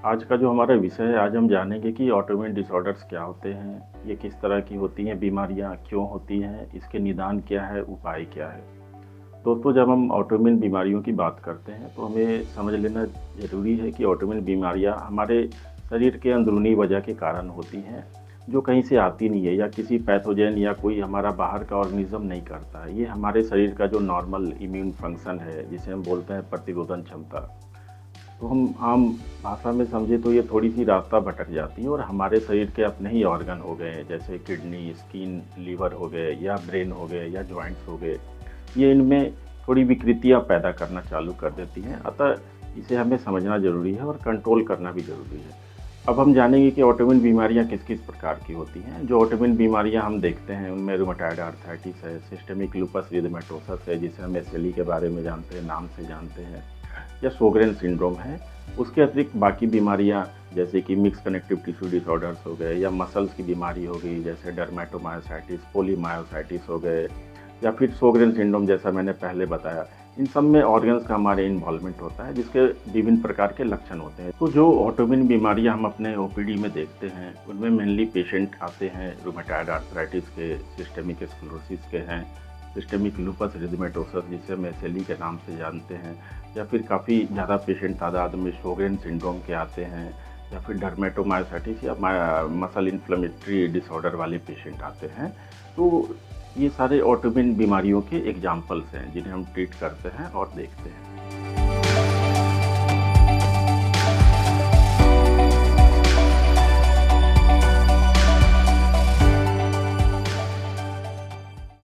आज का जो हमारा विषय है, आज हम जानेंगे कि ऑटोइम्यून डिसऑर्डर्स क्या होते हैं, ये किस तरह की होती हैं, बीमारियाँ क्यों होती हैं, इसके निदान क्या है, उपाय क्या है। दोस्तों, जब हम ऑटोइम्यून बीमारियों की बात करते हैं तो हमें समझ लेना ज़रूरी है कि ऑटोइम्यून बीमारियाँ हमारे शरीर के अंदरूनी वजह के कारण होती हैं, जो कहीं से आती नहीं है या किसी पैथोजन या कोई हमारा बाहर का ऑर्गेनिज़्म नहीं करता है। ये हमारे शरीर का जो नॉर्मल इम्यून फंक्शन है, जिसे हम बोलते हैं प्रतिरोधन क्षमता। तो हम आम भाषा में समझे तो ये थोड़ी-सी रास्ता भटक जाती है और हमारे शरीर के अपने ही ऑर्गन हो गए, जैसे किडनी, स्किन, लीवर हो गए या ब्रेन हो गए या जॉइंट्स हो गए, ये इनमें थोड़ी विकृतियाँ पैदा करना चालू कर देती हैं। अतः इसे हमें समझना ज़रूरी है और कंट्रोल करना भी ज़रूरी है। अब हम जानेंगे कि ऑटोइम्यून बीमारियाँ किस-किस प्रकार की होती हैं। जो ऑटोइम्यून बीमारियाँ हम देखते हैं उनमें रूमेटॉइड आर्थराइटिस है, सिस्टेमिक लूपस एरिथेमेटोसस है, जिसे हम एसएलई के बारे में जानते हैं, नाम से जानते हैं, या शोगरेन सिंड्रोम है। उसके अतिरिक्त बाकी बीमारियाँ जैसे कि मिक्स कनेक्टिव टिश्यू डिसऑर्डर्स हो गए या मसल्स की बीमारी हो गई, जैसे डर्मेटोमायोसाइटिस, पोलीमायोसाइटिस हो गए, या फिर शोगरेन सिंड्रोम जैसा मैंने पहले बताया। इन सब में ऑर्गन्स का हमारे इन्वॉल्वमेंट होता है, जिसके विभिन्न प्रकार के लक्षण होते हैं। तो जो ऑटोइम्यून बीमारियाँ हम अपने ओपीडी में देखते हैं, उनमें मेनली पेशेंट आते हैं रूमेटॉइड आर्थराइटिस के, सिस्टेमिक स्क्लेरोसिस के हैं, सिस्टेमिक लूपस एरिथेमेटोसस जिसे हम एसएलई के नाम से जानते हैं, या फिर काफ़ी ज़्यादा पेशेंट तादाद में शोगरेन सिंड्रोम के आते हैं, या फिर डर्मेटोमायोसाइटिस या मसल इन्फ्लेमेटरी डिसऑर्डर वाले पेशेंट आते हैं। तो ये सारे ऑटोइम्यून बीमारियों के एग्जाम्पल्स हैं जिन्हें हम ट्रीट करते हैं और देखते हैं।